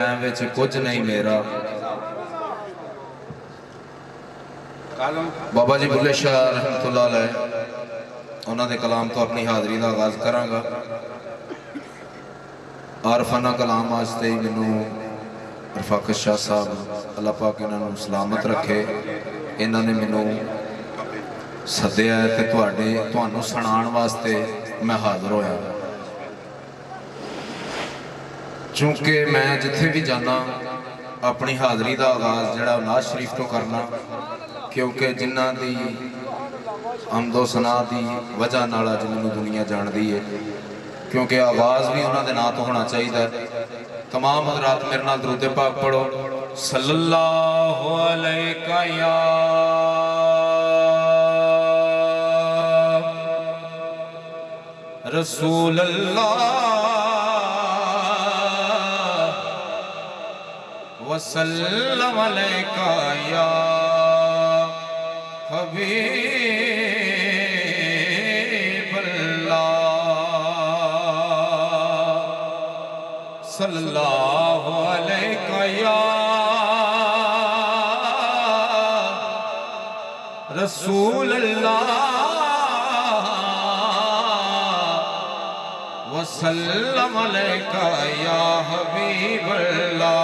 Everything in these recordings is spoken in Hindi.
विच कुछ नहीं मेरा। बाबा जी बुल्ले शाह रहमतुल्लाह अलैह उन्होंने कलाम तो अपनी हाज़री का आगाज़ करांगा। आरफाना कलाम वास्ते ही मैनू रफाकत शाह साहब अल्लाह पाक इन्होंने सलामत रखे, इन्होंने मैनू सद्या है तुहानू सुनाण वास्ते मैं हाज़र होया। चूंकि मैं जिथे भी जाना अपनी हाज़री का आगाज़ जड़ा नाज शरीफ तो करना, क्योंकि जिन्हां दी हमदो सना की वजह नाल अज मैनूं दुनिया जानती है, क्योंकि आगाज़ भी उन्होंने नाम तो होना चाहिए। तमाम हज़रात मेरे नाल दरूद पाक पढ़ो। सल्लल्लाहु अलैका या रसूल अल्लाह वसल्लम अलैका या हबीब अल्लाह। सल्लल्लाहु अलैका या रसूल अल्लाह वसल्लम अलैका या हबीब अल्लाह।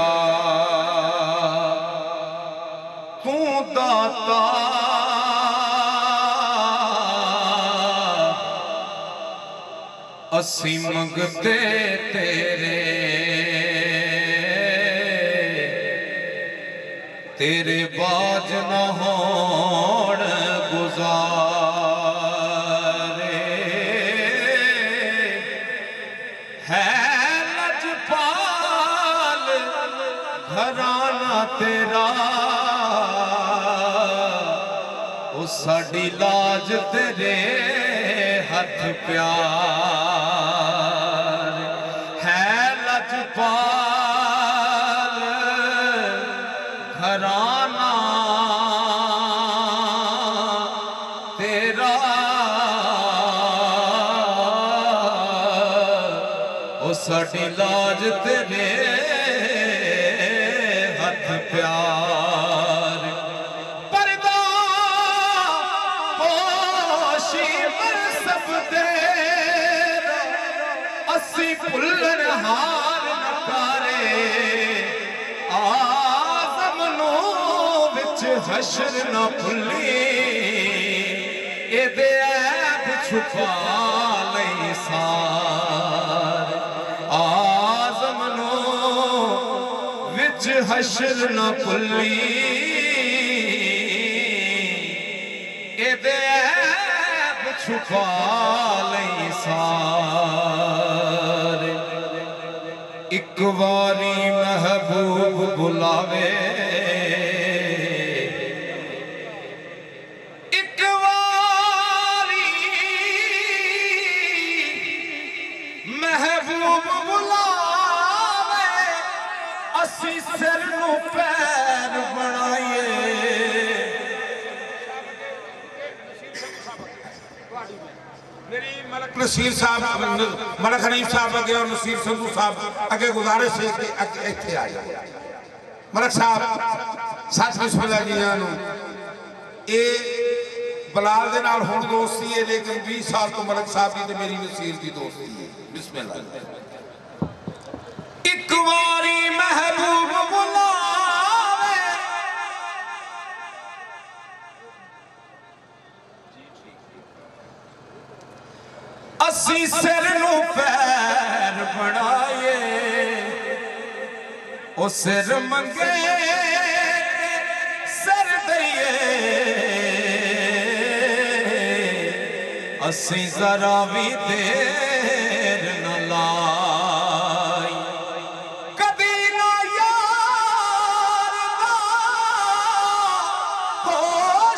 तू दाता असी मंगते तेरे, तेरे बाज न होण गुजारे। है लजपाल घराना तेरा, ओ साडी लाज तेरे हथ प्यार। है लजपाल घराना तेरा, ओ साडी लाज तेरे हथ प्यार। पर्दा पोशी पर सब तेरा, असी भुल्लण हार नकारे। आज़म नू विच हशर न भुल्ली, एदे ऐब छुपा लई सार। आज़म नू विच हशर न भुल्ली, एदे ऐब छुपा लई सार। एक बारी महबूब बुलावे, एक बारी महबूब बुलावे, असी सिर नू पैर बनाइए। मेरी मलक नसीर साहब, मलक हनीफ साहब अगे और नसीर संधू साहब अगे गुजारिश है कि इत्थे आ जाओ। मलक साहब सच बिस्मिल्लाह जी नूं ए बलाल दे नाल हुण दोस्ती है, लेकिन 20 साल तो मलक साहब की ते मेरी नसीर की दोस्ती है। बिस्मिल्लाह। एक बारी महबूब बुलावे, असी सिर नू पैर बनाए। ओ सिर मंगे सिर दईए, असी जरा भी देर न लाई। कदी ना यार दा हो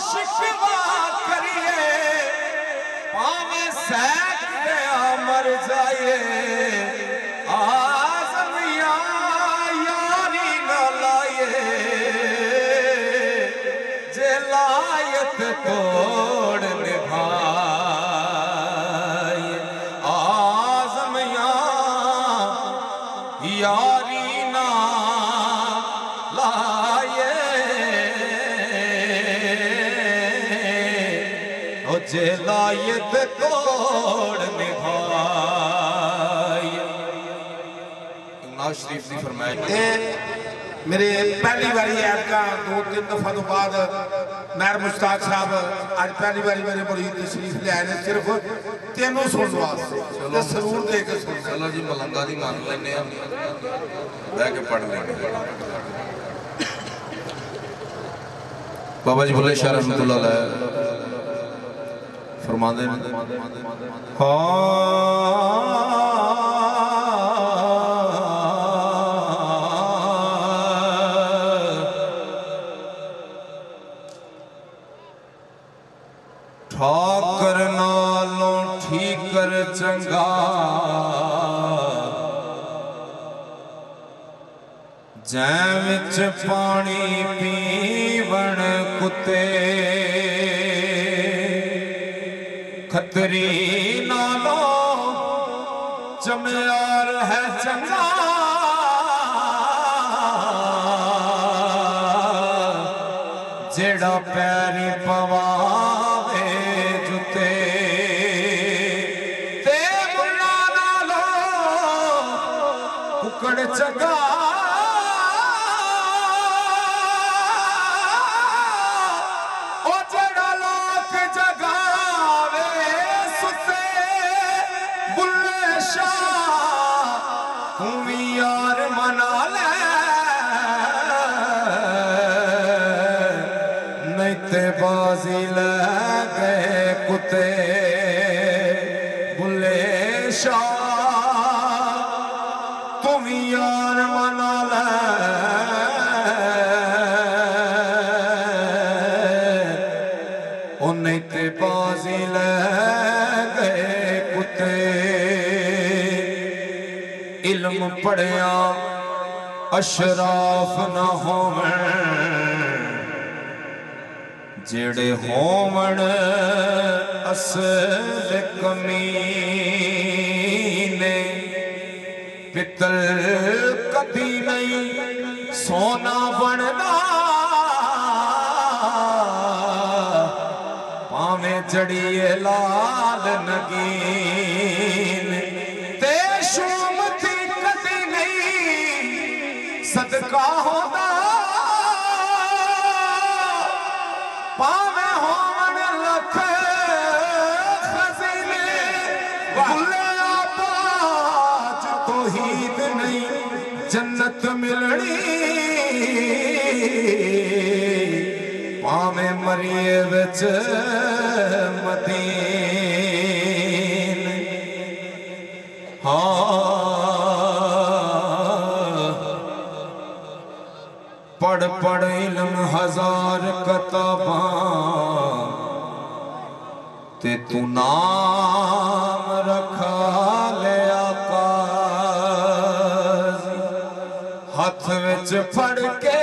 शिकवा करिए, भावें सैक मर जाए। आज़म यारी न लाए, जे लायत तोड़ निभाए। आज़म यारी ना जे लायत तोड़ निभाई। नाज शरीफ की फरमाइश मेरे पहली बारी ऐसा 2-3 दफा तो बाद मैर मुश्ताक साहब आज पहली बारी मेरे मुरीद तशरीफ ले आए हैं सिर्फ तेनों सुन वास्ते ते सरूर दे के सुन। चलो जी मलंगा दी मान लेने बह के पढ़ लेंगे। बाबा जी बुल्ले शाह रहमतुल्लाह अलैह फरमाते हैं ठाकर नालों ठीकर चंगा जै विच पानी पीवण कुत्ते खतरी नालों चमयार है चंगा जेड़ा पैरी पवावे जुते ते मुन्ना नालों कुकड़ चंगा यार मना ले नहीं ते बाजी ले गए कुत्ते बुल्ले शाह तुम यार मना ले ओ नहीं ते बाजी ले गए कुत्ते। इल्म पढ़िया अशराफ न होवन जेड़े होवन असल कमीने पितल कभी नहीं सोना बनना भावें जड़िए लाल नगीन ते शूम सदका होता पावे होवन लख खजीने भुले आबाज तौहीद नहीं जन्नत मिलनी पावे मरिए विच मदीन। हाँ पढ़ पढ़ इल्म हजार किताबां ते तू नाम रखा लिया काज़ी हाथ विच फड़ के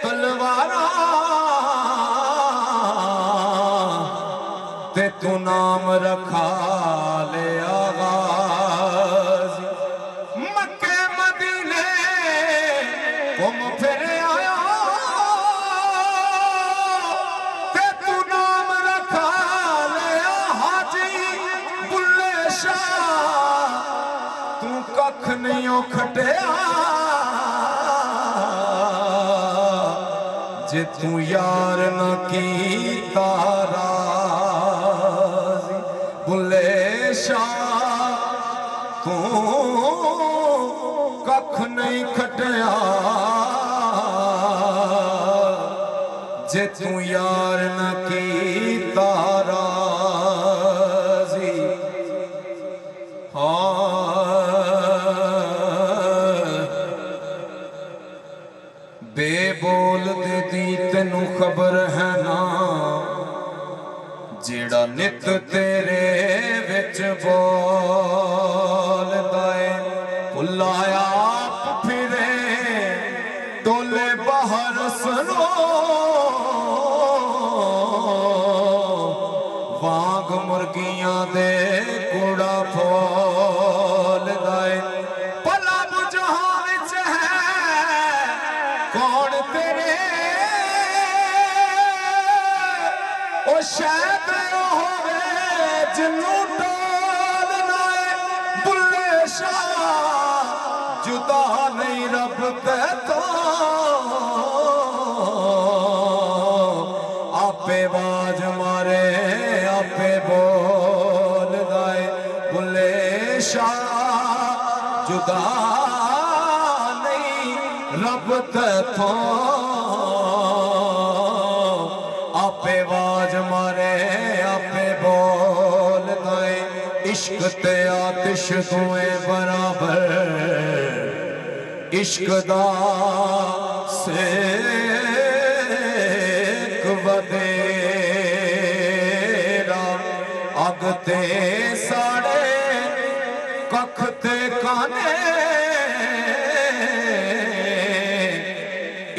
तलवारा ते तू नाम रखा लिया गाज़ी। मक्के मदीने घूम फिर आया ते तू नाम रखा लिया हाजी बुल्ले शाह तू कख नहीं खटिया जे तू यार न की तारा बुल्ले शाह तू कख नहीं खटिया जे तू यार न की तारा बेबोल दे दी तेनू खबर है ना जेड़ा नित तेरे विच बोलदा है भुलाया आप फिरे डोले बाहर सुनो वांग मुर्गियां दे कूड़ा फोलदा है भला बुझा विच है कौन तेरे ओ शायद होवे जिन्नू टोल लाए बुल्ले शाह जुदा नहीं रब ते तो आपे बाज मारे आपे बोल गाए बुल्ले शाह जुदा नहीं रब ते तो आपे बाज मारे आपे बोल गाए इश्क ते आतिश दुए बराबर इश्क दा सेक वधेरा अग ते साड़े कख ते काने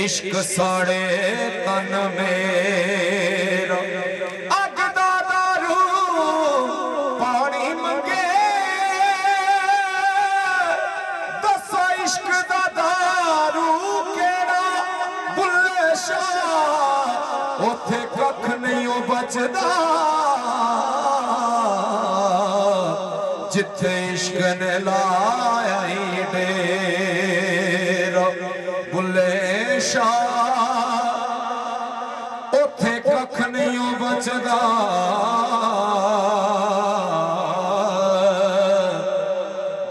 इश्क साड़े तन मेरा अग दा दारू पानी मंगे दसा इश्क दा दारू केड़ा बुल्ले शाह उथे कख नहीं ओ बचदा जिथे इश्क ने लाया ही डेरा बुल्ले शाह उथे कख नहीं ओ बचदा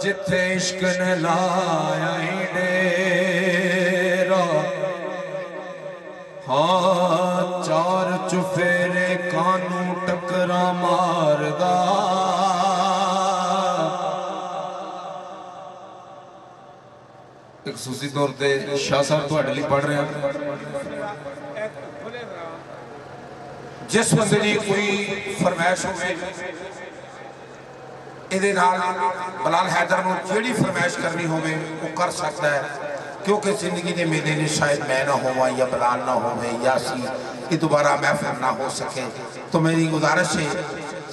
जिथे इश्क ने लाया ही डेरा हाँ चार चुफेरे कानू टकरा मारदा एक खसूसी तौर पे शाह साहब तुहाडे लई पढ़ रहे हैं जिस बंदे की कोई फरमाइश हो बलाल हैदर को जी फरमाइश करनी हो कर सकता है क्योंकि जिंदगी के मेले ने शायद मैं ना होवा या बलाल ना हो या सी दोबारा महफिल ना हो सके तो मेरी गुजारिश है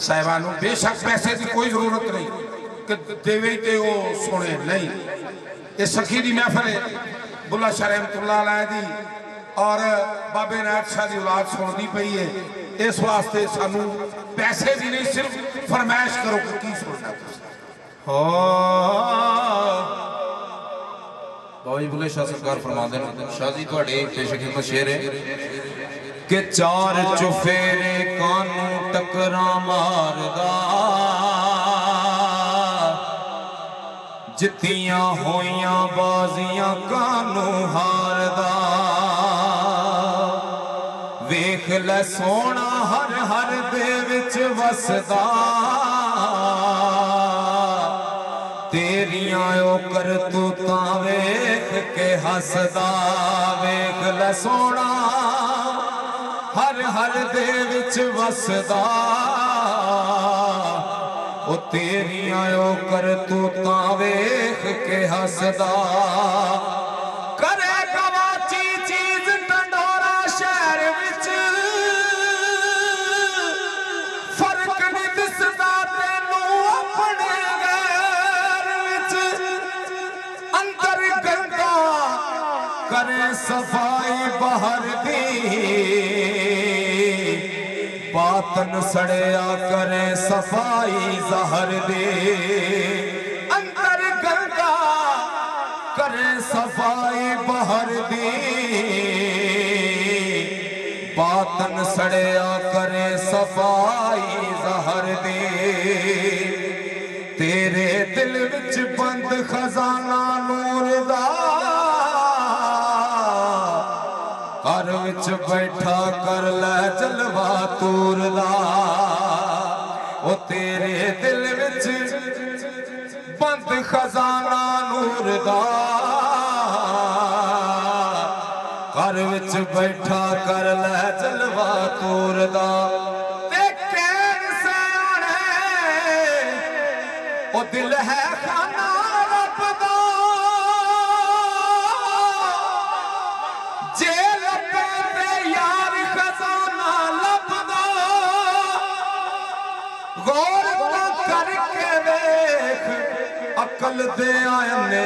साहिबान बेशक पैसे की कोई जरूरत नहीं कि देवे तो वो सुने नहीं ये सखी की महफिल है बुल्ला शाह रहमतुल्लाह अलैह दी और बाबे नायक शाह की औलाद सुननी पई है इस वास्ते सानू पैसे भी नहीं सिर्फ फरमाइश करो कि की सुनना बाबा जी बुल्ले शाह सरकार फरमाते हैं शाह जी तुहाडे पेश खिदमत शेर है कि चार चुफेरे कानू टकरा मारदा जितियां होइयां बाजियां कानू हारदा वेख ले सोना हर हर दे विच वसदा तेरियां ओ करतूतां वेख के हसदा वेख ले सोना हर हर दे विच वसदा ओ तेरियां ओ करतूतां वेख के हसदा करे गवाची चीज टंडोरा शहर विच फर्क नहीं दिसदा तेनू अपने गैर विच अंदर गंदा करे सफाई बाहर दी बातन सड़िया करे सफाई जहर दे अंदर गंगा करे सफाई बाहर दी बातन सड़िया करे सफाई जहर दे तेरे दिल विच बंद खजाना नूर दा घर विच बैठा कर ले जलवा तूर दा ओ तेरे दिल विच बंद खजाना नूर दा घर विच बैठा कर ले जलवा तूर दा ते कैन सियाणे ओ दिल है खाना रब दा गौर करके देख अकल दे आने